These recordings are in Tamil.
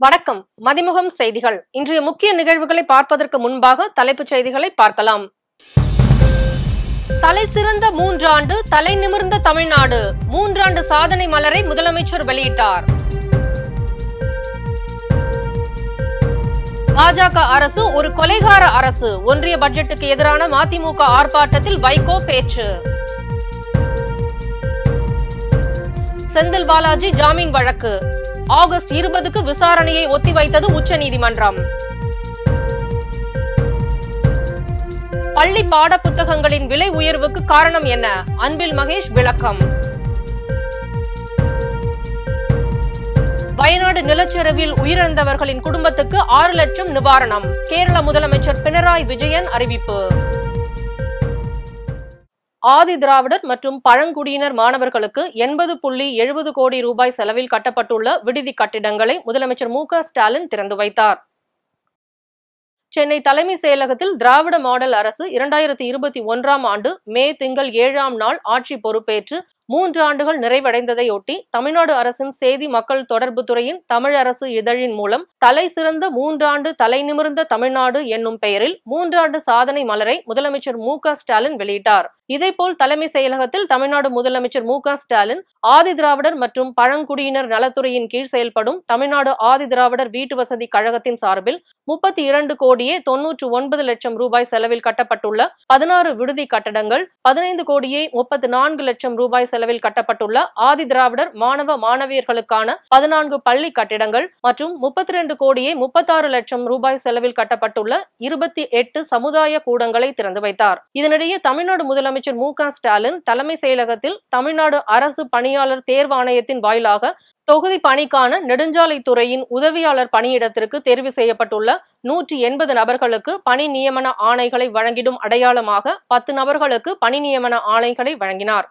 வணக்கம். மதிமுகம் செய்திகள். இன்றைய முக்கிய நிகழ்வுகளை பார்ப்பதற்கு முன்பாக தலைப்புச் செய்திகளை பார்க்கலாம். தலை சிறந்த 3 ஆண்டு, தலை நிமிர்ந்த தமிழ்நாடு. 3 ஆண்டு சாதனை மலரை முதலமைச்சர் வெளியிட்டார். பாஜக அரசு ஒரு கொலைகார அரசு. ஒன்றிய பட்ஜெட்டுக்கு எதிரான மதிமுக ஆர்ப்பாட்டத்தில் வைகோ பேச்சு. செந்தில் பாலாஜி ஜாமீன் வழக்கு ஆகஸ்ட் 20க்கு விசாரணையை ஒத்திவைத்தது உச்சநீதிமன்றம். பள்ளி பாட புத்தகங்களின் விலை உயர்வுக்கு காரணம் என்ன? அன்பில் மகேஷ் விளக்கம். வயநாடு நிலச்சரிவில் உயிரிழந்தவர்களின் குடும்பத்துக்கு 6 லட்சம் நிவாரணம். கேரள முதலமைச்சர் பினராயி விஜயன் அறிவிப்பு. ஆதி திராவிடர் மற்றும் பழங்குடியினர் மாணவர்களுக்கு 80.70 கோடி ரூபாய் செலவில் கட்டப்பட்டுள்ள விடுதி கட்டிடங்களை முதலமைச்சர் மு.க. ஸ்டாலின் திறந்து வைத்தார். சென்னை தலைமை செயலகத்தில் திராவிட மாடல் அரசு 2021ஆம் ஆண்டு மே திங்கள் 7ஆம் நாள் ஆட்சி பொறுப்பேற்று 3 ஆண்டுகள் நிறைவடைந்ததையொட்டி தமிழ்நாடு அரசின் செய்தி மக்கள் தொடர்பு துறையின் தமிழ் அரசு இதழின் மூலம் தலை சிறந்த 3 ஆண்டு தலை நிமிர்ந்த தமிழ்நாடு என்னும் பெயரில் 3 ஆண்டு சாதனை மலரை முதலமைச்சர் மு.க. ஸ்டாலின் வெளியிட்டார். இதேபோல் தலைமை செயலகத்தில் தமிழ்நாடு முதலமைச்சர் மு.க. ஸ்டாலின் ஆதி திராவிடர் மற்றும் பழங்குடியினர் நலத்துறையின் கீழ் செயல்படும் தமிழ்நாடு ஆதி திராவிடர் வீட்டு வசதி கழகத்தின் சார்பில் 32 கோடியே 99 லட்சம் ரூபாய் செலவில் கட்டப்பட்டுள்ள 16 விடுதி கட்டடங்கள், 15 கோடியே 34 லட்சம் ரூபாய் செலவில் கட்டப்பட்டுள்ள ஆதி திராவிடர் மாணவ மாணவியர்களுக்கான 14 பள்ளி கட்டிடங்கள் மற்றும் 32 கோடியே 36 லட்சம் ரூபாய் செலவில் கட்டப்பட்டுள்ள 28 சமுதாய கூடங்களை திறந்து வைத்தார். இதனிடையே தமிழ்நாடு முதலமைச்சர் மு.க. ஸ்டாலின் தலைமை செயலகத்தில் தமிழ்நாடு அரசு பணியாளர் தேர்வாணையத்தின் வாயிலாக தொகுதி பணிக்கான நெடுஞ்சாலைத்துறையின் உதவியாளர் பணியிடத்திற்கு தேர்வு செய்யப்பட்டுள்ள 180 நபர்களுக்கு பணி நியமன ஆணைகளை வழங்கிடும் அடையாளமாக 10 நபர்களுக்கு பணி நியமன ஆணைகளை வழங்கினார்.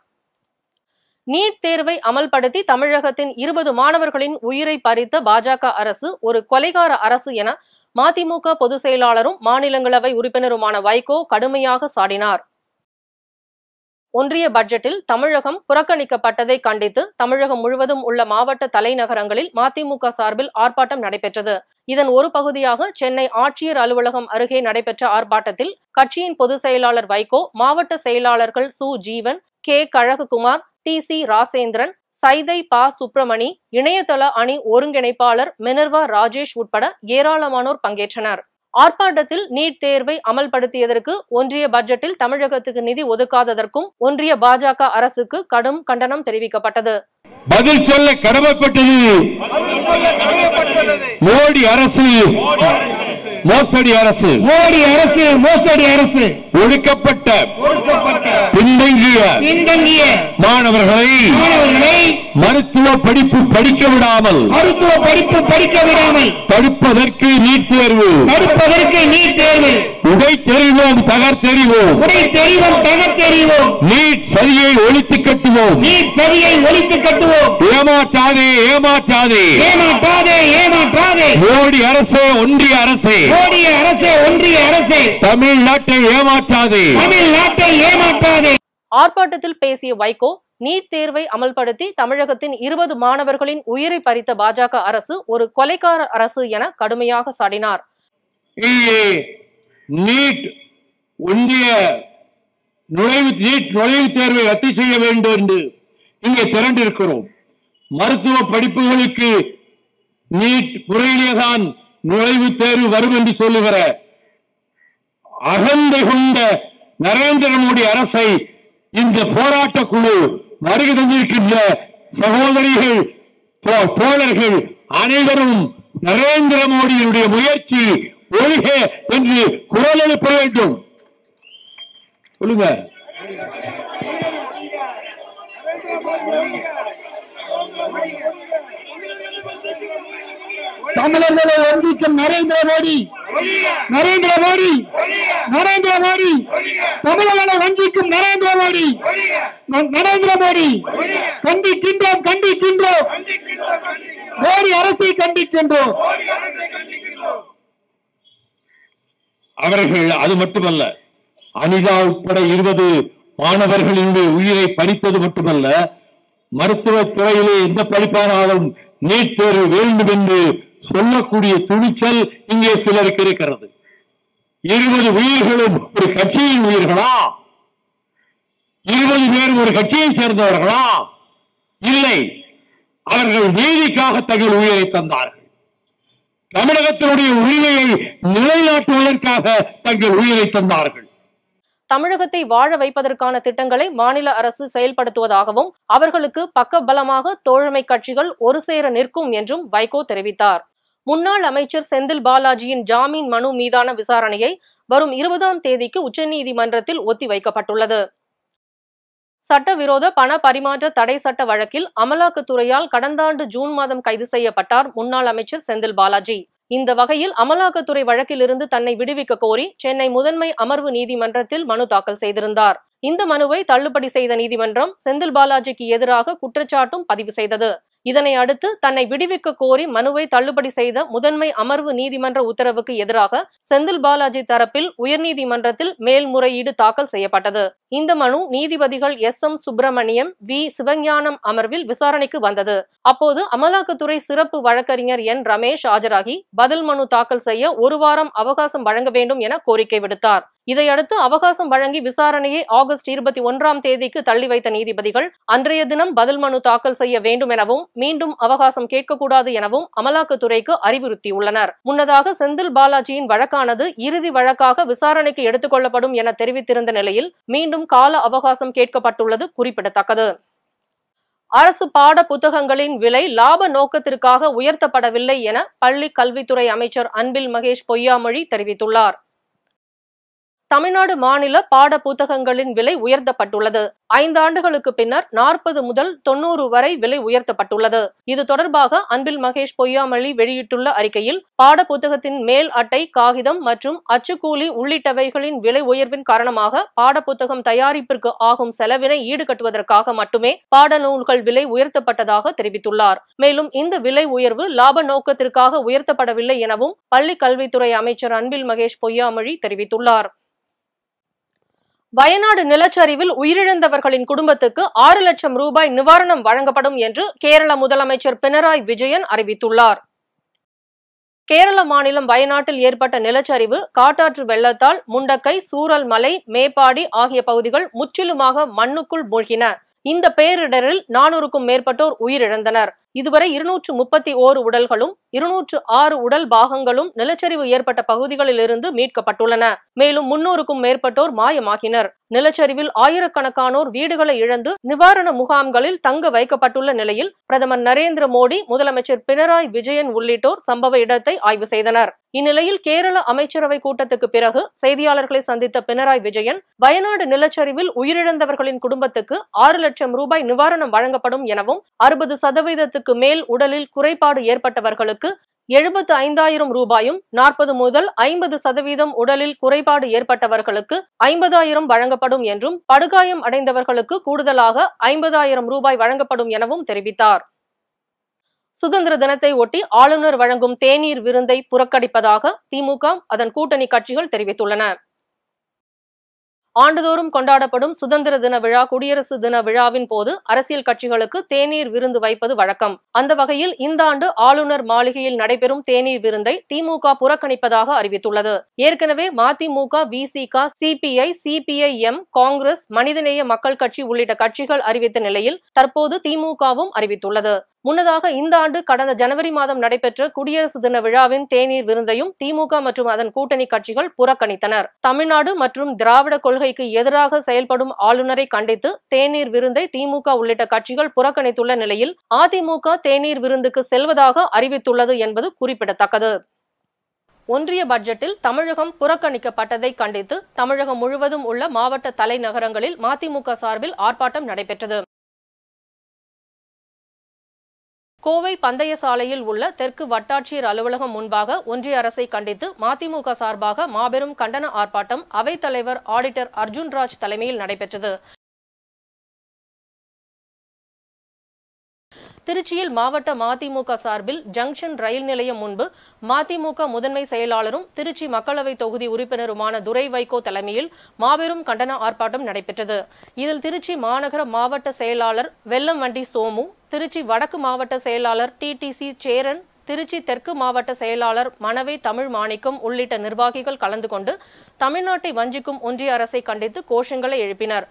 நீட் தேர்வை அமல்படுத்தி தமிழகத்தின் 20 மாணவர்களின் உயிரை பறித்த பாஜக அரசு ஒரு கொலைகார அரசு என மதிமுக பொதுச் செயலாளரும் மாநிலங்களவை உறுப்பினருமான வைகோ கடுமையாக சாடினார். ஒன்றிய பட்ஜெட்டில் தமிழகம் புறக்கணிக்கப்பட்டதை கண்டித்து தமிழகம் முழுவதும் உள்ள மாவட்ட தலைநகரங்களில் மதிமுக சார்பில் ஆர்ப்பாட்டம் நடைபெற்றது. இதன் ஒரு பகுதியாக சென்னை ஆட்சியர் அலுவலகம் அருகே நடைபெற்ற ஆர்ப்பாட்டத்தில் கட்சியின் பொதுச் செயலாளர் வைகோ, மாவட்ட செயலாளர்கள் சு. ஜீவன், கே. கழகுகுமார், டி.சி. ராசேந்திரன், சைதை பா. சுப்பிரமணி, இணையதள அணி ஒருங்கிணைப்பாளர் மினர்வா ராஜேஷ் உட்பட ஏராளமானோர் பங்கேற்றனர். ஆர்ப்பாட்டத்தில் நீட் தேர்வை அமல்படுத்தியதற்கு ஒன்றிய பட்ஜெட்டில் தமிழகத்துக்கு நிதி ஒதுக்காததற்கும் ஒன்றிய பாஜக அரசுக்கு கடும் கண்டனம் தெரிவிக்கப்பட்டது. பதில் சொல்ல கடமைப்பட்டது மோடி அரசு, மோசடி அரசு, மோடி அரசு, மோசடி அரசு. ஒடுக்கப்பட்ட பின்தங்கிய மாணவர்களை மருத்துவ படிப்பு படிக்க விடாமல் தடுப்பதற்கு நீட் தேர்வு, உடை தெரிவோம் தகர்த்தெறிவோம், நீட் சதியை ஒழித்து கட்டுவோம், ஏமாற்றாதே ஏமாற்றாதே ஏமாற்றாதே மோடி அரசே, ஒன்றிய அரசே, தமிழ்நாட்டை ஏமாற்றாதே. ஆர்ப்பாட்டத்தில் பேசிய வைகோ, நீட் தேர்வை அமல்படுத்தி தமிழகத்தின் 20 மாணவர்களின் உயிரை பறித்த பாஜக அரசு ஒரு கொலைகார அரசு என கடுமையாக சாடினார். நீட் ஒன்றிய நுழைவுத் தேர்வை ரத்து செய்ய வேண்டும் என்று இங்கே திரண்டிருக்கிறோம். மருத்துவ படிப்புகளுக்கு நீட் முறையிலேதான் நுழைவுத் தேர்வு வரும் என்று சொல்லுகிற அகந்தை கொண்ட நரேந்திர மோடி அரசை இந்த போராட்ட குழு வருகை தந்திருக்கின்ற சகோதரிகள், தோழர்கள் அனைவரும் நரேந்திர மோடியினுடைய முயற்சி ஒழுக என்று குரல் எழுப்ப வேண்டும். சொல்லுங்க. தமிழர்களை வஞ்சிக்கும் நரேந்திர மோடி, நரேந்திர மோடி, நரேந்திர மோடி, தமிழர்களை வஞ்சிக்கும் நரேந்திர மோடி, நரேந்திர மோடி. கண்டிக்கின்றோம், கண்டிக்கின்றோம், மோடி அரசை கண்டிக்கின்றோம். அவர்கள் அது மட்டுமல்ல, அனிதா உட்பட 20 மாணவர்களினுடைய உயிரை பறித்தது மட்டுமல்ல, மருத்துவ துறையிலே எந்த படிப்பானாலும் நீட் தேர்வு வேண்டும் என்று சொல்லக்கூடிய துணிச்சல் இங்கே சிலருக்கு இருக்கிறது. 20 உயிர்களும் ஒரு கட்சியின் உயிர்களா? 20 பேர் ஒரு கட்சியை சேர்ந்தவர்களா? இல்லை, அவர்கள் நீதிக்காக தங்கள் உயிரை தந்தார்கள். தமிழகத்தினுடைய உரிமையை நிலைநாட்டுவதற்காக தங்கள் உயிரை தந்தார்கள். தமிழகத்தை வாழ வைப்பதற்கான திட்டங்களை மாநில அரசு செயல்படுத்துவதாகவும் அவர்களுக்கு பக்கபலமாக தோழமை கட்சிகள் ஒரு சேர நிற்கும் என்றும் வைகோ தெரிவித்தார். முன்னாள் அமைச்சர் செந்தில் பாலாஜியின் ஜாமீன் மனு மீதான விசாரணையை வரும் 20ஆம் தேதிக்கு உச்சநீதிமன்றத்தில் ஒத்திவைக்கப்பட்டுள்ளது. சட்டவிரோத பண பரிமாற்ற தடை சட்ட வழக்கில் அமலாக்கத்துறையால் கடந்த ஆண்டு ஜூன் மாதம் கைது செய்யப்பட்டார் முன்னாள் அமைச்சர் செந்தில் பாலாஜி. இந்த வகையில் அமலாக்கத்துறை வழக்கிலிருந்து தன்னை விடுவிக்க கோரி சென்னை முதன்மை அமர்வு நீதிமன்றத்தில் மனு தாக்கல் செய்திருந்தார். இந்த மனுவை தள்ளுபடி செய்த நீதிமன்றம் செந்தில் பாலாஜிக்கு எதிராக குற்றச்சாட்டும் பதிவு செய்தது. இதனை அடுத்து தன்னை விடுவிக்க கோரி மனுவை தள்ளுபடி செய்த முதன்மை அமர்வு நீதிமன்ற உத்தரவுக்கு எதிராக செந்தில் பாலாஜி தரப்பில் உயர்நீதிமன்றத்தில் மேல்முறையீடு தாக்கல் செய்யப்பட்டது. இந்த மனு நீதிபதிகள் SM சுப்பிரமணியம், V சிவஞானம் அமர்வில் விசாரணைக்கு வந்தது. அப்போது அமலாக்கத்துறை சிறப்பு வழக்கறிஞர் N ரமேஷ் ஆஜராகி பதில் மனு தாக்கல் செய்ய 1 வாரம் அவகாசம் வழங்க வேண்டும் என கோரிக்கை விடுத்தார். இதையடுத்து அவகாசம் வழங்கி விசாரணையை ஆகஸ்ட் 21ஆம் தேதிக்கு தள்ளி வைத்த நீதிபதிகள் அன்றைய தினம் பதில் மனு தாக்கல் செய்ய வேண்டும் எனவும் மீண்டும் அவகாசம் கேட்கக்கூடாது எனவும் அமலாக்கத்துறைக்கு அறிவுறுத்தியுள்ளனர். முன்னதாக செந்தில் பாலாஜியின் வழக்கானது இறுதி வழக்காக விசாரணைக்கு எடுத்துக் கொள்ளப்படும் என தெரிவித்திருந்த நிலையில் மீண்டும் கால அவகாசம் கேட்கப்பட்டுள்ளது குறிப்பிடத்தக்கது. அரசு பாட புத்தகங்களின் விலை லாப நோக்கத்திற்காக உயர்த்தப்படவில்லை என பள்ளி கல்வித்துறை அமைச்சர் அன்பில் மகேஷ் பொய்யாமொழி தெரிவித்துள்ளார். தமிழ்நாடு மாநில பாட புத்தகங்களின் விலை உயர்த்தப்பட்டுள்ளது. 5 ஆண்டுகளுக்கு பின்னர் 40 முதல் 90 வரை விலை உயர்த்தப்பட்டுள்ளது. இது தொடர்பாக அன்பில் மகேஷ் பொய்யாமொழி வெளியிட்டுள்ள அறிக்கையில் பாட புத்தகத்தின் மேல் அட்டை, காகிதம் மற்றும் அச்சுக்கூலி உள்ளிட்டவைகளின் விலை உயர்வின் காரணமாக பாட புத்தகம் தயாரிப்பிற்கு ஆகும் செலவினை ஈடுகட்டுவதற்காக மட்டுமே பாடநூல்கள் விலை உயர்த்தப்பட்டதாக தெரிவித்துள்ளார். மேலும் இந்த விலை உயர்வு லாப நோக்கத்திற்காக உயர்த்தப்படவில்லை எனவும் பள்ளி கல்வித்துறை அமைச்சர் அன்பில் மகேஷ் பொய்யாமொழி தெரிவித்துள்ளார். வயநாடு நிலச்சரிவில் உயிரிழந்தவர்களின் குடும்பத்துக்கு 6 லட்சம் ரூபாய் நிவாரணம் வழங்கப்படும் என்று கேரள முதலமைச்சர் பினராயி விஜயன் அறிவித்துள்ளார். கேரள மாநிலம் வயநாட்டில் ஏற்பட்ட நிலச்சரிவு, காட்டாற்று வெள்ளத்தால் முண்டக்கை, சூரல்மலை, மேப்பாடி ஆகிய பகுதிகள் முற்றிலுமாக மண்ணுக்குள் மூழ்கின. இந்த பேரிடரில் 400க்கும் மேற்பட்டோர் உயிரிழந்தனர். இதுவரை 231 உடல்களும் 206 உடல் பாகங்களும் நிலச்சரிவு ஏற்பட்ட பகுதிகளிலிருந்து மீட்கப்பட்டுள்ளன. மேலும் 300க்கும் மேற்பட்டோர் மாயமாகினர். நிலச்சரிவில் ஆயிரக்கணக்கானோர் வீடுகளை இழந்து நிவாரண முகாம்களில் தங்க வைக்கப்பட்டுள்ள நிலையில் பிரதமர் நரேந்திர மோடி, முதலமைச்சர் பினராயி விஜயன் உள்ளிட்டோர் சம்பவ இடத்தை ஆய்வு செய்தனர். இந்நிலையில் கேரள அமைச்சரவை கூட்டத்துக்கு பிறகு செய்தியாளர்களை சந்தித்த பினராயி விஜயன், வயநாடு நிலச்சரிவில் உயிரிழந்தவர்களின் குடும்பத்துக்கு 6 லட்சம் ரூபாய் நிவாரணம் வழங்கப்படும் எனவும் 60% மேல் உடலில் குறைபாடு ஏற்பட்டவர்களுக்கு 75,000 ரூபாயும், 40 முதல் 50% உடலில் குறைபாடு ஏற்பட்டவர்களுக்கு 50,000 வழங்கப்படும் என்றும், படுகாயம் அடைந்தவர்களுக்கு கூடுதலாக 50,000 ரூபாய் வழங்கப்படும் எனவும் தெரிவித்தார். சுதந்திர தினத்தை ஒட்டி ஆளுநர் வழங்கும் தேநீர் விருந்தை புறக்கணிப்பதாக திமுக, அதன் கூட்டணி கட்சிகள் தெரிவித்துள்ளன. ஆண்டுதோறும் கொண்டாடப்படும் சுதந்திர தின விழா, குடியரசு தின விழாவின் போது அரசியல் கட்சிகளுக்கு தேநீர் விருந்து வைப்பது வழக்கம். அந்த வகையில் இந்த ஆண்டு ஆளுநர் மாளிகையில் நடைபெறும் தேநீர் விருந்தை திமுக புறக்கணிப்பதாக அறிவித்துள்ளது. ஏற்கனவே மதிமுக, VCK, CPI, CPIM, காங்கிரஸ், மனிதநேய மக்கள் கட்சி உள்ளிட்ட கட்சிகள் அறிவித்த நிலையில் தற்போது திமுகவும் அறிவித்துள்ளது. முன்னதாக இந்த ஆண்டு கடந்த ஜனவரி மாதம் நடைபெற்ற குடியரசு தின விழாவின் தேநீர் விருந்தையும் திமுக மற்றும் அதன் கூட்டணி கட்சிகள் புறக்கணித்தனர். தமிழ்நாடு மற்றும் திராவிட கொள்கைக்கு எதிராக செயல்படும் ஆளுநரை கண்டித்து தேநீர் விருந்தை திமுக உள்ளிட்ட கட்சிகள் புறக்கணித்துள்ள நிலையில் அதிமுக தேநீர் விருந்துக்கு செல்வதாக அறிவித்துள்ளது என்பது குறிப்பிடத்தக்கது. ஒன்றிய பட்ஜெட்டில் தமிழகம் புறக்கணிக்கப்பட்டதை கண்டித்து தமிழகம் முழுவதும் உள்ள மாவட்ட தலைநகரங்களில் மதிமுக சார்பில் ஆர்ப்பாட்டம் நடைபெற்றது. கோவை பந்தய சாலையில் உள்ள தெற்கு வட்டாட்சியர் அலுவலகம் முன்பாக ஒன்றிய அரசை கண்டித்து மதிமுக சார்பாக மாபெரும் கண்டன ஆர்ப்பாட்டம் அவைத்தலைவர் ஆடிட்டர் அர்ஜுன்ராஜ் தலைமையில் நடைபெற்றது. திருச்சியில் மாவட்ட மதிமுக சார்பில் ஜங்ஷன் ரயில் நிலையம் முன்பு மதிமுக முதன்மை செயலாளரும் திருச்சி மக்களவை தொகுதி உறுப்பினருமான துரை வைகோ தலைமையில் மாபெரும் கண்டன ஆர்ப்பாட்டம் நடைபெற்றது. இதில் திருச்சி மாநகர மாவட்ட செயலாளர் வெல்லம்வண்டி சோமு, திருச்சி வடக்கு மாவட்ட செயலாளர் TTC சேரன், திருச்சி தெற்கு மாவட்ட செயலாளர் மணவை தமிழ் மாணிக்கம் உள்ளிட்ட நிர்வாகிகள் கலந்து கொண்டு தமிழ்நாட்டை வஞ்சிக்கும் ஒன்றிய அரசை கண்டித்து கோஷங்களை எழுப்பினர்.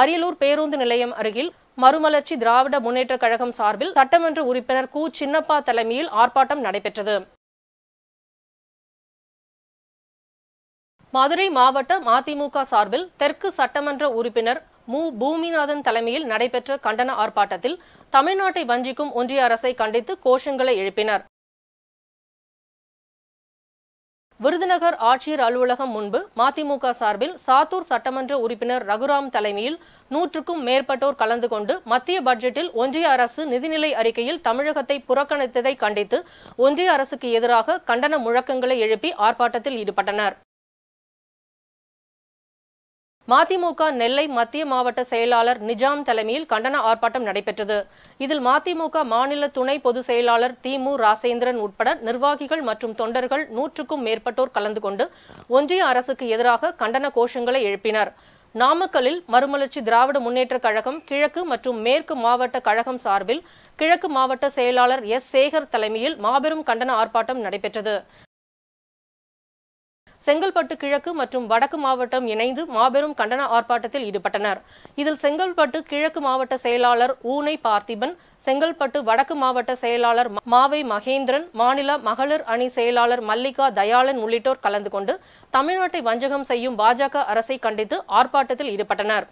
அரியலூர் பேருந்து நிலையம் அருகில் மறுமலர்ச்சி திராவிட முன்னேற்ற கழகம் சார்பில் சட்டமன்ற உறுப்பினர் கு. சின்னப்பா தலைமையில் ஆர்ப்பாட்டம் நடைபெற்றது. மதுரை மாவட்ட மதிமுக சார்பில் தெற்கு சட்டமன்ற உறுப்பினர் மு. பூமிநாதன் தலைமையில் நடைபெற்ற கண்டன ஆர்ப்பாட்டத்தில் தமிழ்நாட்டை வஞ்சிக்கும் ஒன்றிய அரசை கண்டித்து கோஷங்களை எழுப்பினர். விருதுநகர் ஆட்சியர் அலுவலகம் முன்பு மதிமுக சார்பில் சாத்தூர் சட்டமன்ற உறுப்பினர் ரகுராம் தலைமையில் 100க்கும் மேற்பட்டோர் கலந்து கொண்டு மத்திய பட்ஜெட்டில் ஒன்றிய அரசு நிதிநிலை அறிக்கையில் தமிழகத்தை புறக்கணித்ததை கண்டித்து ஒன்றிய அரசுக்கு எதிராக கண்டன முழக்கங்களை எழுப்பி ஆர்ப்பாட்டத்தில் ஈடுபட்டனர். மதிமுக நெல்லை மத்திய மாவட்ட செயலாளர் நிஜாம் தலைமையில் கண்டன ஆர்ப்பாட்டம் நடைபெற்றது. இதில் மதிமுக மாநில துணை பொதுச் செயலாளர் தி. மு. ராசேந்திரன் உட்பட நிர்வாகிகள் மற்றும் தொண்டர்கள் 100க்கும் மேற்பட்டோர் கலந்து கொண்டு ஒன்றிய அரசுக்கு எதிராக கண்டன கோஷங்களை எழுப்பினர். நாமக்கல்லில் மறுமலர்ச்சி திராவிட முன்னேற்ற கழகம் கிழக்கு மற்றும் மேற்கு மாவட்ட கழகம் சார்பில் கிழக்கு மாவட்ட செயலாளர் எஸ். சேகர் தலைமையில் மாபெரும் கண்டன ஆர்ப்பாட்டம் நடைபெற்றது. செங்கல்பட்டு கிழக்கு மற்றும் வடக்கு மாவட்டம் இணைந்து மாபெரும் கண்டன ஆர்ப்பாட்டத்தில் ஈடுபட்டனர். இதில் செங்கல்பட்டு கிழக்கு மாவட்ட செயலாளர் ஊனை பார்த்திபன், செங்கல்பட்டு வடக்கு மாவட்ட செயலாளர் மாவை மகேந்திரன், மாநில மகளிர் அணி செயலாளர் மல்லிகா தயாளன் உள்ளிட்டோர் கலந்து கொண்டு தமிழ்நாட்டை வஞ்சகம் செய்யும் பாஜக அரசை கண்டித்து ஆர்ப்பாட்டத்தில் ஈடுபட்டனர்.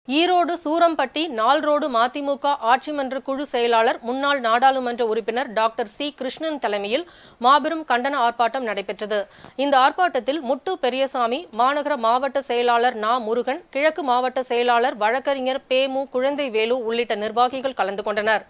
ஈரோடு சூரம்பட்டி நால்ரோடு மதிமுக ஆட்சிமன்ற குழு செயலாளர் முன்னாள் நாடாளுமன்ற உறுப்பினர் டாக்டர் சி. கிருஷ்ணன் தலைமையில் மாபெரும் கண்டன ஆர்ப்பாட்டம் நடைபெற்றது. இந்த ஆர்ப்பாட்டத்தில் முட்டு பெரியசாமி, மாநகர மாவட்ட செயலாளர் நா. முருகன், கிழக்கு மாவட்ட செயலாளர் வழக்கறிஞர் பே. மு. குழந்தைவேலு உள்ளிட்ட நிர்வாகிகள் கலந்து கொண்டனர்.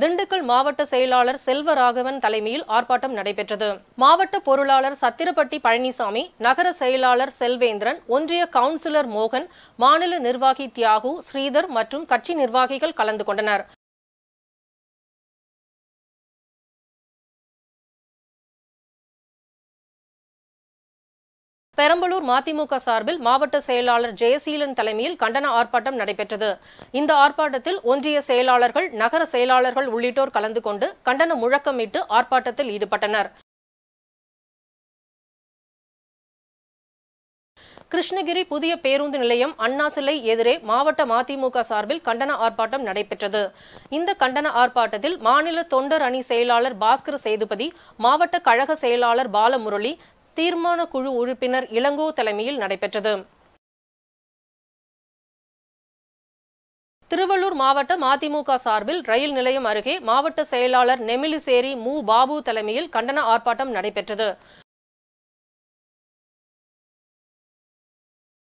திண்டுக்கல் மாவட்ட செயலாளர் செல்வராகவன் தலைமையில் ஆர்ப்பாட்டம் நடைபெற்றது. மாவட்ட பொருளாளர் சத்திரப்பட்டி பழனிசாமி, நகர செயலாளர் செல்வேந்திரன், ஒன்றிய கவுன்சிலர் மோகன், மாநில நிர்வாகி தியாகு, ஸ்ரீதர் மற்றும் கட்சி நிர்வாகிகள் கலந்து கொண்டனர். பெரம்பலூர் மதிமுக சார்பில் மாவட்ட செயலாளர் ஜெயசீலன் தலைமையில் கண்டன ஆர்ப்பாட்டம் நடைபெற்றது. இந்த ஆர்ப்பாட்டத்தில் ஒன்றிய செயலாளர்கள், நகர செயலாளர்கள் உள்ளிட்டோர் கலந்து கொண்டு கண்டன முழக்கமிட்டு ஆர்ப்பாட்டத்தில் ஈடுபட்டனர். கிருஷ்ணகிரி புதிய பேருந்து நிலையம் அண்ணா சிலை எதிரே மாவட்ட மதிமுக சார்பில் கண்டன ஆர்ப்பாட்டம் நடைபெற்றது. இந்த கண்டன ஆர்ப்பாட்டத்தில் மாநில தொண்டர் அணி செயலாளர் பாஸ்கர் சேதுபதி, மாவட்ட கழக செயலாளர் பாலமுரளி, தீர்மான குழு உறுப்பினர் இளங்கோ தலைமையில் நடைபெற்றது. திருவள்ளூர் மாவட்ட மதிமுக சார்பில் ரயில் நிலையம் அருகே மாவட்ட செயலாளர் நெமிலிசேரி மு. பாபு தலைமையில் கண்டன ஆர்ப்பாட்டம் நடைபெற்றது.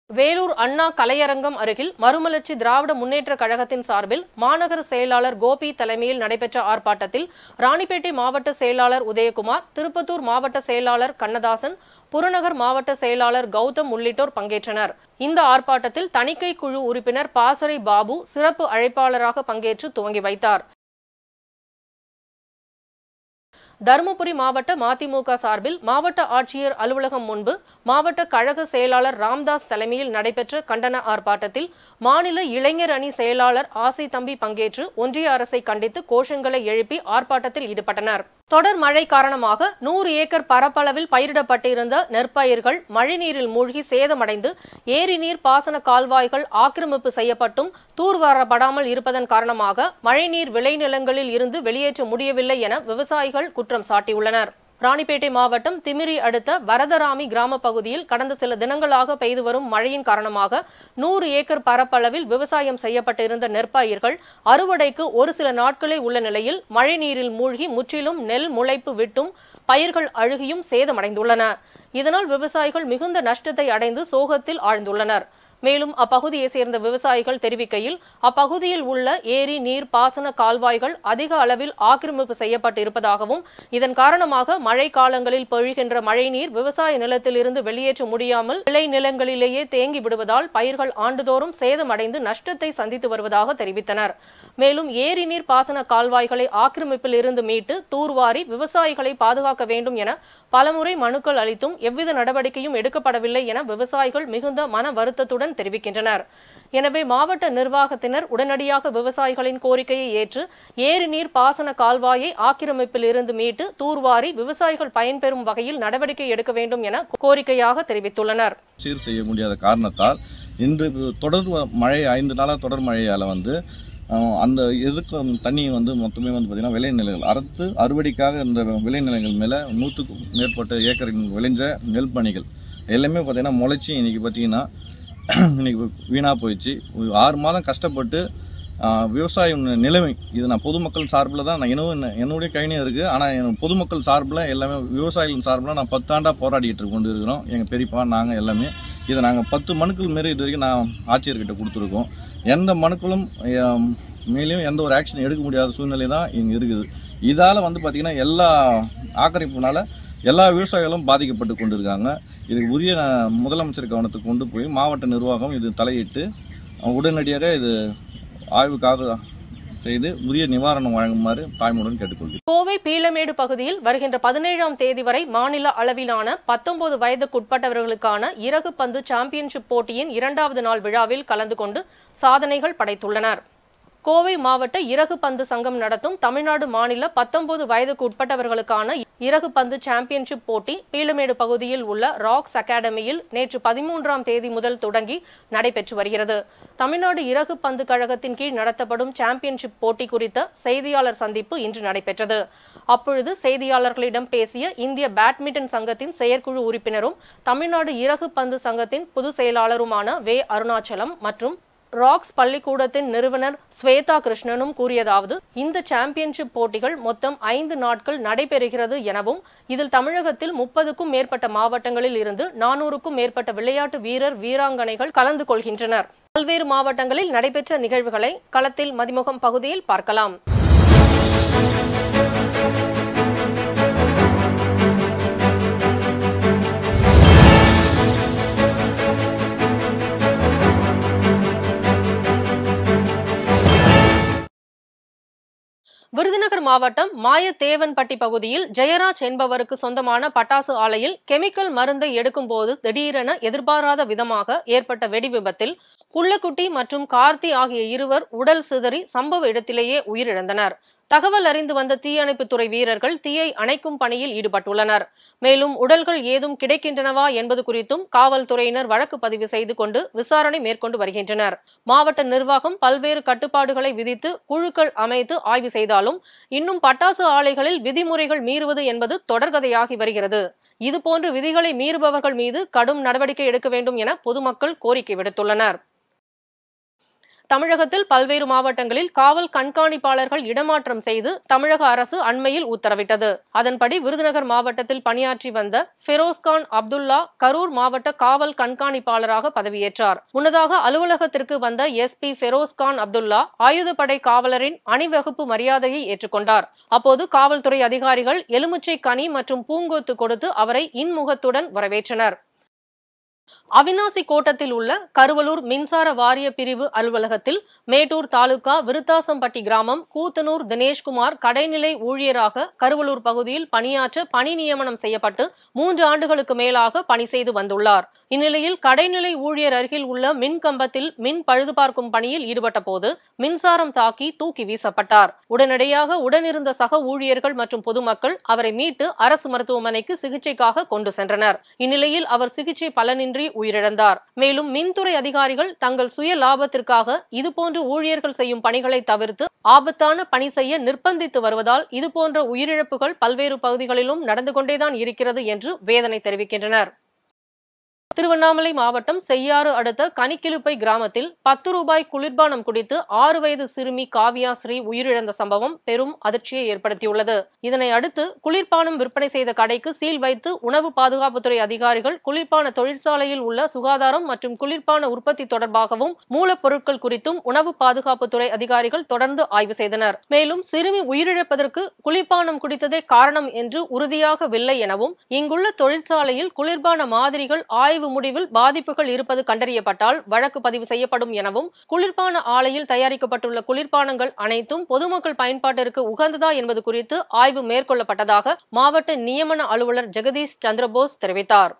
வேலூர் அண்ணா கலையரங்கம் அருகில் மறுமலர்ச்சி திராவிட முன்னேற்ற கழகத்தின் சார்பில் மாநகர செயலாளர் கோபி தலைமையில் நடைபெற்ற ஆர்ப்பாட்டத்தில் ராணிப்பேட்டை மாவட்ட செயலாளர் உதயகுமார், திருப்பத்தூர் மாவட்ட செயலாளர் கண்ணதாசன், புறநகர் மாவட்ட செயலாளர் கௌதம் உள்ளிட்டோர் பங்கேற்றனர். இந்த ஆர்ப்பாட்டத்தில் தணிக்கை குழு உறுப்பினர் பாசறை பாபு சிறப்பு அழைப்பாளராக பங்கேற்று துவங்கி வைத்தார். தருமபுரி மாவட்ட மதிமுக சார்பில் மாவட்ட ஆட்சியர் அலுவலகம் முன்பு மாவட்ட கழக செயலாளர் ராம்தாஸ் தலைமையில் நடைபெற்ற கண்டன ஆர்ப்பாட்டத்தில் மாநில இளைஞர் அணி செயலாளர் ஆசை தம்பி பங்கேற்று ஒன்றிய அரசை கண்டித்து கோஷங்களை எழுப்பி ஆர்ப்பாட்டத்தில் ஈடுபட்டனர். தொடர் மழை காரணமாக 100 ஏக்கர் பரப்பளவில் பயிரிடப்பட்டிருந்த நெற்பயிர்கள் மழைநீரில் மூழ்கி சேதமடைந்து ஏரி நீர் பாசன கால்வாய்கள் ஆக்கிரமிப்பு செய்யப்பட்டும் தூர்வாரப்படாமல் இருப்பதன் காரணமாக மழைநீர் விளைநிலங்களில் இருந்து வெளியேற்ற முடியவில்லை என விவசாயிகள் குற்றம் சாட்டியுள்ளனர். ராணிப்பேட்டை மாவட்டம் திமிரி அடுத்த வரதராமி கிராம பகுதியில் கடந்த சில தினங்களாக பெய்து வரும் மழையின் காரணமாக 100 ஏக்கர் பரப்பளவில் விவசாயம் செய்யப்பட்டிருந்த நெற்பயிர்கள் அறுவடைக்கு ஒரு சில நாட்களே உள்ள நிலையில் மழை நீரில் மூழ்கி முற்றிலும் நெல் முளைப்பு விட்டும் பயிர்கள் அழுகியும் சேதமடைந்துள்ளன. இதனால் விவசாயிகள் மிகுந்த நஷ்டத்தை அடைந்து சோகத்தில் ஆழ்ந்துள்ளனர். மேலும் அப்பகுதியை சேர்ந்த விவசாயிகள் தெரிவிக்கையில் அப்பகுதியில் உள்ள ஏரி நீர் பாசன கால்வாய்கள் அதிக அளவில் ஆக்கிரமிப்பு செய்யப்பட்டு இருப்பதாகவும் இதன் காரணமாக மழை காலங்களில் பொழிகின்ற மழைநீர் விவசாய நிலத்தில் இருந்து வெளியேற்ற முடியாமல் விளை நிலங்களிலேயே தேங்கி விடுவதால் பயிர்கள் ஆண்டுதோறும் சேதமடைந்து நஷ்டத்தை சந்தித்து வருவதாக தெரிவித்தனர். மேலும் ஏரி நீர் பாசன கால்வாய்களை ஆக்கிரமிப்பில் இருந்து மீட்டு தூர்வாரி விவசாயிகளை பாதுகாக்க வேண்டும் என பலமுறை மனுக்கள் அளித்தும் எவ்வித நடவடிக்கையும் எடுக்கப்படவில்லை என விவசாயிகள் மிகுந்த மன வருத்தத்துடன் தெரிவிக்கின்றனர். எனவே மாவட்ட நிர்வாகத்தினர் உடனடியாக விவசாயிகளின் கோரிக்கையை ஏற்று ஏரி நீர் பாசன கால்வாயை ஆக்கிரமிப்பில் இருந்து மீட்டு தூர்வாரி விவசாயிகள் பயன்பெறும் வகையில் நடவடிக்கை எடுக்க வேண்டும் என கோரிக்கையாக தெரிவித்துள்ளனர். சீர் செய்ய முடியாத காரணத்தால் இன்று தொடர் மழை 5 நாளாக தொடர் மழையால் அந்த எதுக்கும் தண்ணி மொத்தமே பார்த்தீங்கன்னா விளைநிலங்கள் அறுவடைக்காக இந்த விளைநிலங்கள் மேலே 100க்கும் மேற்பட்ட ஏக்கரின் விளைஞ்ச நெல் பணிகள் எல்லாமே பார்த்தீங்கன்னா முளைச்சி இன்னைக்கு பார்த்தீங்கன்னா இன்னைக்கு வீணாக போயிடுச்சு. 6 மாதம் கஷ்டப்பட்டு விவசாயம் நிலைமை இது நான் பொதுமக்கள் சார்பில் தான் நான் என்னுடைய கைனியும் இருக்குது. ஆனால் பொதுமக்கள் சார்பில் எல்லாமே விவசாயிகள் சார்பில் நான் 10 ஆண்டாக போராடிட்டு கொண்டு இருக்கிறோம். எங்கள் பெரியப்பா நாங்கள் எல்லாமே இதை நாங்கள் 10 மனுக்கள் மாரி இது வரைக்கும் நான் ஆட்சியர்கிட்ட கொடுத்துருக்கோம். எந்த மனுக்களும் மேலேயும் எந்த ஒரு ஆக்ஷன் எடுக்க முடியாத சூழ்நிலை தான் இங்கே இருக்குது. இதால் பார்த்தீங்கன்னா எல்லா ஆக்கிரமிப்புனால எல்லா விவசாயிகளும் பாதிக்கப்பட்டு கொண்டு இருக்காங்க. இதுக்கு உரிய முதலமைச்சர் கவனத்துக்கு கொண்டு போய் மாவட்ட நிர்வாகம் இது தலையிட்டு உடனடியாக இது ஆய்வுக்காக செய்து உரிய நிவாரணம் வழங்குமாறு தாய்மையுடன் கேட்டுக்கொள்கிறேன். கோவை பீளமேடு பகுதியில் வருகின்ற 17ஆம் தேதி வரை மாநில அளவிலான 19 வயதுக்குட்பட்டவர்களுக்கான இறகு பந்து சாம்பியன்ஷிப் போட்டியின் 2வது நாள் விழாவில் கலந்து கொண்டு சாதனைகள் படைத்துள்ளனர். கோவை மாவட்ட இறகு பந்து சங்கம் நடத்தும் தமிழ்நாடு மாநில 19 வயதுக்கு உட்பட்டவர்களுக்கான இறகு பந்து சாம்பியன்ஷிப் போட்டி பீளமேடு பகுதியில் உள்ள ராக்ஸ் அகாடமியில் நேற்று 13ஆம் தேதி முதல் தொடங்கி நடைபெற்று வருகிறது. தமிழ்நாடு இறகு பந்து கழகத்தின் கீழ் நடத்தப்படும் சாம்பியன்ஷிப் போட்டி குறித்த செய்தியாளர் சந்திப்பு இன்று நடைபெற்றது. அப்பொழுது செய்தியாளர்களிடம் பேசிய இந்திய பேட்மிண்டன் சங்கத்தின் செயற்குழு உறுப்பினரும் தமிழ்நாடு இறகு பந்து சங்கத்தின் பொதுச் செயலாளருமான வே அருணாச்சலம் மற்றும் ராக்ஸ் பள்ளிக்கூடத்தின் நிறுவனர் ஸ்வேதா கிருஷ்ணனும் கூறியதாவது, இந்த சாம்பியன்ஷிப் போட்டிகள் மொத்தம் 5 நாட்கள் நடைபெறுகிறது எனவும் இதில் தமிழகத்தில் 30க்கும் மேற்பட்ட மாவட்டங்களில் இருந்து 400க்கும் மேற்பட்ட விளையாட்டு வீரர் வீராங்கனைகள் கலந்து கொள்கின்றனர். பல்வேறு மாவட்டங்களில் நடைபெற்ற நிகழ்வுகளை களத்தில் மதிமுகம் பகுதியில் பார்க்கலாம். விருதுநகர் மாவட்டம் மாயத்தேவன்பட்டி பகுதியில் ஜெயராஜ் என்பவருக்கு சொந்தமான பட்டாசு ஆலையில் கெமிக்கல் மருந்தை எடுக்கும் போது திடீரென எதிர்பாராத விதமாக ஏற்பட்ட வெடி விபத்தில் புள்ளக்குட்டி மற்றும் கார்த்தி ஆகிய இருவர் உடல் சிதறி சம்பவ இடத்திலேயே உயிரிழந்தனர். தகவல் அறிந்து வந்த தீயணைப்புத்துறை வீரர்கள் தீயை அணைக்கும் பணியில் ஈடுபட்டுள்ளனர். மேலும் உடல்கள் ஏதும் கிடைக்கின்றனவா என்பது குறித்தும் காவல்துறையினர் வழக்கு பதிவு செய்து கொண்டு விசாரணை மேற்கொண்டு வருகின்றனர். மாவட்ட நிர்வாகம் பல்வேறு கட்டுப்பாடுகளை விதித்து குழுக்கள் அமைத்து ஆய்வு செய்தாலும் இன்னும் பட்டாசு ஆலைகளில் விதிமுறைகள் மீறுவது என்பது தொடர்கதையாகி வருகிறது. இதுபோன்று விதிகளை மீறுபவர்கள் மீது கடும் நடவடிக்கை எடுக்க வேண்டும் என பொதுமக்கள் கோரிக்கை விடுத்துள்ளனர். தமிழகத்தில் பல்வேறு மாவட்டங்களில் காவல் கண்காணிப்பாளர்கள் இடமாற்றம் செய்து தமிழக அரசு அண்மையில் உத்தரவிட்டது. அதன்படி விருதுநகர் மாவட்டத்தில் பணியாற்றி வந்த ஃபெரோஸ்கான் அப்துல்லா கரூர் மாவட்ட காவல் கண்காணிப்பாளராக பதவியேற்றார். முன்னதாக அலுவலகத்திற்கு வந்த SP ஃபெரோஸ்கான் அப்துல்லா ஆயுதப்படை காவலரின் அணிவகுப்பு மரியாதையை ஏற்றுக்கொண்டார். அப்போது காவல்துறை அதிகாரிகள் எலுமிச்சை கனி மற்றும் பூங்கொத்து கொடுத்து அவரை இன்முகத்துடன் வரவேற்றனர். அவிநாசி கோட்டத்தில் உள்ள கருவலூர் மின்சார வாரிய பிரிவு அலுவலகத்தில் மேட்டூர் தாலுகா விருத்தாசம்பட்டி கிராமம் கூத்தனூர் தினேஷ்குமார் கடைநிலை ஊழியராக கருவலூர் பகுதியில் பணியாற்ற பணி நியமனம் செய்யப்பட்டு 3 ஆண்டுகளுக்கு மேலாக பணி செய்து வந்துள்ளார். இந்நிலையில் கடைநிலை ஊழியர் அருகில் உள்ள மின் கம்பத்தில் மின் பழுது பார்க்கும் பணியில் ஈடுபட்ட போது மின்சாரம் தாக்கி தூக்கி வீசப்பட்டார். உடனடியாக உடனிருந்த சக ஊழியர்கள் மற்றும் பொதுமக்கள் அவரை மீட்டு அரசு மருத்துவமனைக்கு சிகிச்சைக்காக கொண்டு சென்றனர். இந்நிலையில் அவர் சிகிச்சை பலனின்றி உயிரிழந்தார். மேலும் மின்துறை அதிகாரிகள் தங்கள் சுய லாபத்திற்காக இதுபோன்று ஊழியர்கள் செய்யும் பணிகளை தவிர்த்து ஆபத்தான பணி செய்ய நிர்பந்தித்து வருவதால் இதுபோன்ற உயிரிழப்புகள் பல்வேறு பகுதிகளிலும் நடந்து கொண்டேதான் இருக்கிறது என்று வேதனை தெரிவிக்கின்றனர். திருவண்ணாமலை மாவட்டம் செய்யாறு அடுத்த கனிக்கிலுப்பை கிராமத்தில் 10 ரூபாய் குளிர்பானம் குடித்து 6 வயது சிறுமி காவியா ஸ்ரீ உயிரிழந்த சம்பவம் பெரும் அதிர்ச்சியை ஏற்படுத்தியுள்ளது. இதனை அடுத்து குளிர்பானம் விற்பனை செய்த கடைக்கு சீல் வைத்து உணவு பாதுகாப்புத்துறை அதிகாரிகள் குளிர்பான தொழிற்சாலையில் உள்ள சுகாதாரம் மற்றும் குளிர்பான உற்பத்தி தொடர்பாகவும் மூலப்பொருட்கள் குறித்தும் உணவு பாதுகாப்புத்துறை அதிகாரிகள் தொடர்ந்து ஆய்வு செய்தனர். மேலும் சிறுமி உயிரிழப்பதற்கு குளிர்பானம் குடித்ததே காரணம் என்று உறுதியாகவில்லை எனவும் இங்குள்ள தொழிற்சாலையில் குளிர்பான மாதிரிகள் ஆய்வு முடிவில் பாதிப்புகள் இருப்பது கண்டறியப்பட்டால் வழக்கு பதிவு செய்யப்படும் எனவும் குளிர்பான ஆலையில் தயாரிக்கப்பட்டுள்ள குளிர்பானங்கள் அனைத்தும் பொதுமக்கள் பயன்பாட்டிற்கு உகந்ததா என்பது குறித்து ஆய்வு மேற்கொள்ளப்பட்டதாக மாவட்ட நியமன அலுவலர் ஜெகதீஷ் சந்திரபோஸ் தெரிவித்தார்.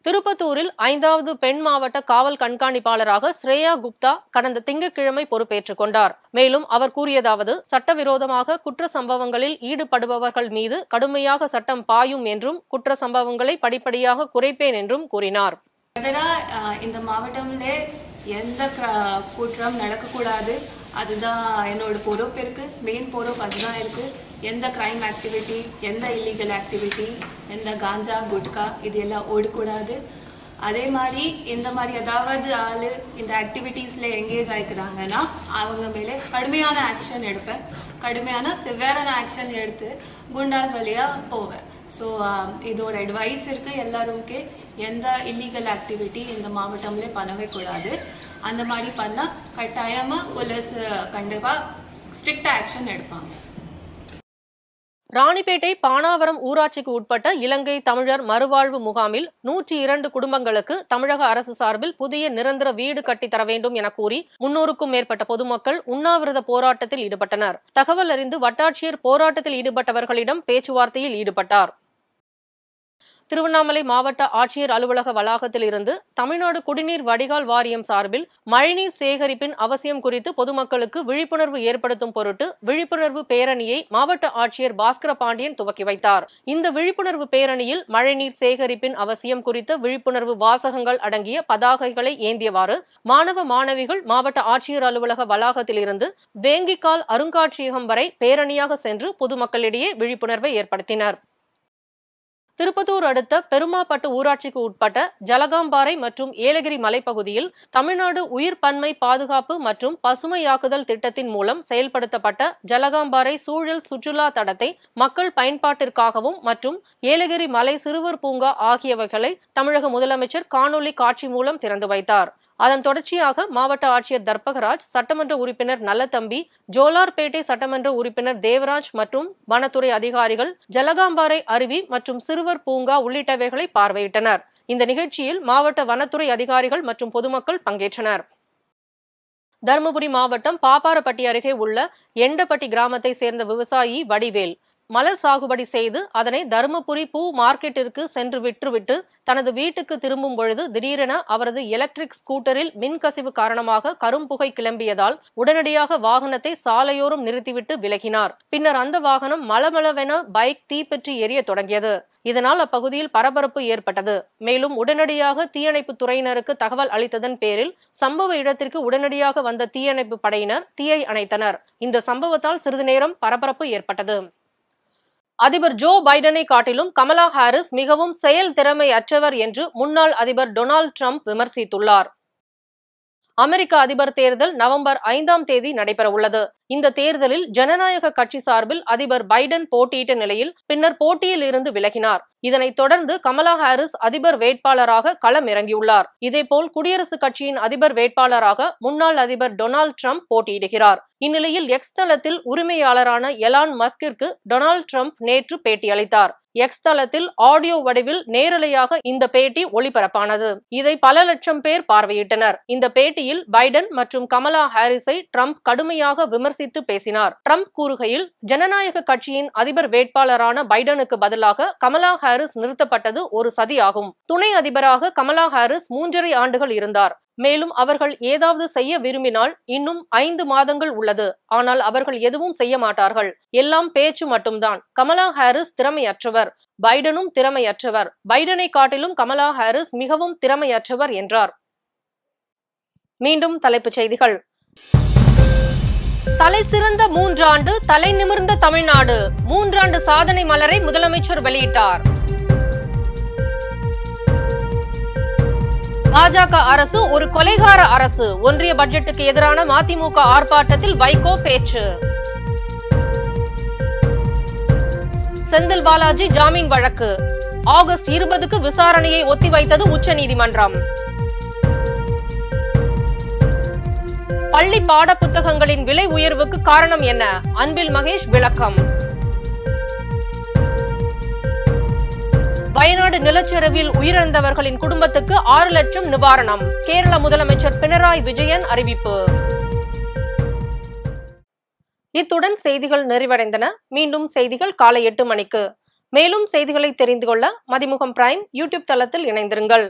திருப்பத்தூரில் 5வது பெண் மாவட்ட காவல் கண்காணிப்பாளராக ஸ்ரேயா குப்தா கடந்த திங்கட்கிழமை பொறுப்பேற்றுக் கொண்டார். மேலும் அவர் கூறியதாவது, சட்டவிரோதமாக குற்ற சம்பவங்களில் ஈடுபடுபவர்கள் மீது கடுமையாக சட்டம் பாயும் என்றும் குற்ற சம்பவங்களை படிப்படியாக குறைப்பேன் என்றும் கூறினார். இந்த மாவட்டம்ல எந்த குற்றம் நடக்கக்கூடாது, அதுதான் என்னோட பொறுப்பு இருக்கு. மெயின் பொறுப்பு அதுதான் இருக்கு. எந்த கிரைம் ஆக்டிவிட்டி, எந்த இல்லீகல் ஆக்டிவிட்டி, எந்த காஞ்சா குட்கா இது எல்லாம் ஓடக்கூடாது. அதே மாதிரி இந்த மாதிரி ஏதாவது ஆள் இந்த ஆக்டிவிட்டீஸில் எங்கேஜ் ஆகிக்கிறாங்கன்னா அவங்க மேலே கடுமையான ஆக்ஷன் எடுப்பேன். கடுமையான சிவியரான ஆக்ஷன் எடுத்து குண்டாஸ் வழியாக போவேன். ஸோ இதோட அட்வைஸ் இருக்குது எல்லாருக்கே, எந்த இல்லீகல் ஆக்டிவிட்டி இந்த மாவட்டம்ல பண்ணவே கூடாது. அந்த மாதிரி பண்ணால் கட்டாயமாக போலீஸ் கண்டிப்பாக ஸ்ட்ரிக்ட் ஆக்ஷன் எடுப்பாங்க. ராணிப்பேட்டை பானாவரம் ஊராட்சிக்கு உட்பட்ட இலங்கை தமிழர் மறுவாழ்வு முகாமில் 102 குடும்பங்களுக்கு தமிழக அரசு சார்பில் புதிய நிரந்தர வீடு கட்டித்தர வேண்டும் என கூறி 300க்கும் மேற்பட்ட பொதுமக்கள் உண்ணாவிரத போராட்டத்தில் ஈடுபட்டனர். தகவல் அறிந்து வட்டாட்சியர் போராட்டத்தில் ஈடுபட்டவர்களிடம் பேச்சுவார்த்தையில் ஈடுபட்டார். திருவண்ணாமலை மாவட்ட ஆட்சியர் அலுவலக வளாகத்தில் இருந்து தமிழ்நாடு குடிநீர் வடிகால் வாரியம் சார்பில் மழைநீர் சேகரிப்பின் அவசியம் குறித்து பொதுமக்களுக்கு விழிப்புணர்வு ஏற்படுத்தும் பொருட்டு விழிப்புணர்வு பேரணியை மாவட்ட ஆட்சியர் பாஸ்கர பாண்டியன் துவக்கி வைத்தார். இந்த விழிப்புணர்வு பேரணியில் மழைநீர் சேகரிப்பின் அவசியம் குறித்த விழிப்புணர்வு வாசகங்கள் அடங்கிய பதாகைகளை ஏந்தியவாறு மாணவ மாணவிகள் மாவட்ட ஆட்சியர் அலுவலக வளாகத்தில் இருந்து வேங்கிக்கால் அருங்காட்சியகம் வரை பேரணியாக சென்று பொதுமக்களிடையே விழிப்புணர்வை ஏற்படுத்தினர். திருப்பத்தூர் அடுத்த பெருமாப்பட்டு ஊராட்சிக்கு உட்பட்ட ஜலகாம்பாறை மற்றும் ஏலகிரி மலைப்பகுதியில் தமிழ்நாடு உயிர் பன்மை பாதுகாப்பு மற்றும் பசுமையாக்குதல் திட்டத்தின் மூலம் செயல்படுத்தப்பட்ட ஜலகாம்பாறை சூழல் சுற்றுலா தடத்தை மக்கள் பயன்பாட்டிற்காகவும் மற்றும் ஏலகிரி மலை சிறுவர் பூங்கா ஆகியவைகளை தமிழக முதலமைச்சர் காணொலி காட்சி மூலம் திறந்து வைத்தார். அதன் தொடர்ச்சியாக மாவட்ட ஆட்சியர் தர்பகராஜ், சட்டமன்ற உறுப்பினர் நல்லதம்பி, ஜோலார்பேட்டை சட்டமன்ற உறுப்பினர் தேவராஜ் மற்றும் வனத்துறை அதிகாரிகள் ஜலகாம்பாறை அருவி மற்றும் சிறுவர் பூங்கா உள்ளிட்டவைகளை பார்வையிட்டனர். இந்த நிகழ்ச்சியில் மாவட்ட வனத்துறை அதிகாரிகள் மற்றும் பொதுமக்கள் பங்கேற்றனர். தருமபுரி மாவட்டம் பாப்பாரப்பட்டி அருகே உள்ள எண்டப்பட்டி கிராமத்தை சேர்ந்த விவசாயி வடிவேல் மலர் சாகுபடி செய்து அதனை தருமபுரி பூ மார்க்கெட்டிற்கு சென்று விற்றுவிட்டு தனது வீட்டுக்கு திரும்பும் பொழுது திடீரென அவரது எலக்ட்ரிக் ஸ்கூட்டரில் மின்கசிவு காரணமாக கரும்புகை கிளம்பியதால் உடனடியாக வாகனத்தை சாலையோரம் நிறுத்திவிட்டு விலகினார். பின்னர் அந்த வாகனம் மளமளவென பைக் தீப்பற்றி எரிய தொடங்கியது. இதனால் அப்பகுதியில் பரபரப்பு ஏற்பட்டது. மேலும் உடனடியாக தீயணைப்பு துறையினருக்கு தகவல் அளித்ததன் பேரில் சம்பவ இடத்திற்கு உடனடியாக வந்த தீயணைப்பு படையினர் தீயை அணைத்தனர். இந்த சம்பவத்தால் சிறிது நேரம் பரபரப்பு ஏற்பட்டது. அதிபர் ஜோ பைடனை காட்டிலும் கமலா ஹாரிஸ் மிகவும் செயல் திறமை அற்றவர் என்று முன்னாள் அதிபர் டொனால்டு டிரம்ப் விமர்சித்துள்ளார். அமெரிக்க அதிபர் தேர்தல் நவம்பர் 5ஆம் தேதி நடைபெறவுள்ளது. இந்த தேர்தலில் ஜனநாயக கட்சி சார்பில் அதிபர் பைடன் போட்டியிட்ட நிலையில் பின்னர் போட்டியில் இருந்து விலகினார். இதனைத் தொடர்ந்து கமலா ஹாரிஸ் அதிபர் வேட்பாளராக களம் இறங்கியுள்ளார். இதேபோல் குடியரசுக் கட்சியின் அதிபர் வேட்பாளராக முன்னாள் அதிபர் டொனால்டு டிரம்ப் போட்டியிடுகிறார். இந்நிலையில் எக்ஸ் தளத்தில் உரிமையாளரான எலான் மஸ்கிற்கு டொனால்டு டிரம்ப் நேற்று பேட்டியளித்தார். எக்ஸ் தளத்தில் ஆடியோ வடிவில் நேரலையாக இந்த பேட்டி ஒளிபரப்பானது. இதை பல லட்சம் பேர் பார்வையிட்டனர். இந்த பேட்டியில் பைடன் மற்றும் கமலா ஹாரிஸை டிரம்ப் கடுமையாக விமர்சித்து பேசினார். டிரம்ப் கூறுகையில், ஜனநாயக கட்சியின் அதிபர் வேட்பாளரான பைடனுக்கு பதிலாக கமலா ஹாரிஸ் நிறுத்தப்பட்டது ஒரு சதியாகும். துணை அதிபராக கமலா ஹாரிஸ் 3.5 ஆண்டுகள் இருந்தார். மேலும் அவர்கள் ஏதாவது செய்ய விரும்பினால் இன்னும் 5 மாதங்கள் உள்ளது. ஆனால் அவர்கள் எதுவும் செய்ய மாட்டார்கள். எல்லாம் பேச்சு மட்டும்தான். கமலா ஹாரிஸ் திறமையற்றவர், பைடனும் திறமையற்றவர். பைடனை காட்டிலும் கமலா ஹாரிஸ் மிகவும் திறமையற்றவர் என்றார். மீண்டும் தலைப்புச் செய்திகள். தலை சிறந்த 3 ஆண்டு, தலை நிமிர்ந்த தமிழ்நாடு. 3 ஆண்டு சாதனை மலரை முதலமைச்சர் வெளியிட்டார். பாஜக அரசு ஒரு கொலைகார அரசு. ஒன்றிய பட்ஜெட்டுக்கு எதிரான மதிமுக ஆர்ப்பாட்டத்தில் வைகோ பேச்சு. செந்தில் பாலாஜி ஜாமீன் வழக்கு ஆகஸ்ட் 20க்கு விசாரணையை ஒத்திவைத்தது உச்சநீதிமன்றம். பள்ளி பாட புத்தகங்களின் விலை உயர்வுக்கு காரணம் என்ன? அன்பில் மகேஷ் விளக்கம். வயநாடு நிலச்சரிவில் உயிரிழந்தவர்களின் குடும்பத்துக்கு 6 லட்சம் நிவாரணம். கேரள முதலமைச்சர் பினராயி விஜயன் அறிவிப்பு. இத்துடன் செய்திகள் நிறைவடைந்தன. மீண்டும் செய்திகள் காலை 8 மணிக்கு. மேலும் செய்திகளை தெரிந்து கொள்ள மதிமுகம் பிரைம் யூடியூப் தளத்தில் இணைந்திருங்கள்.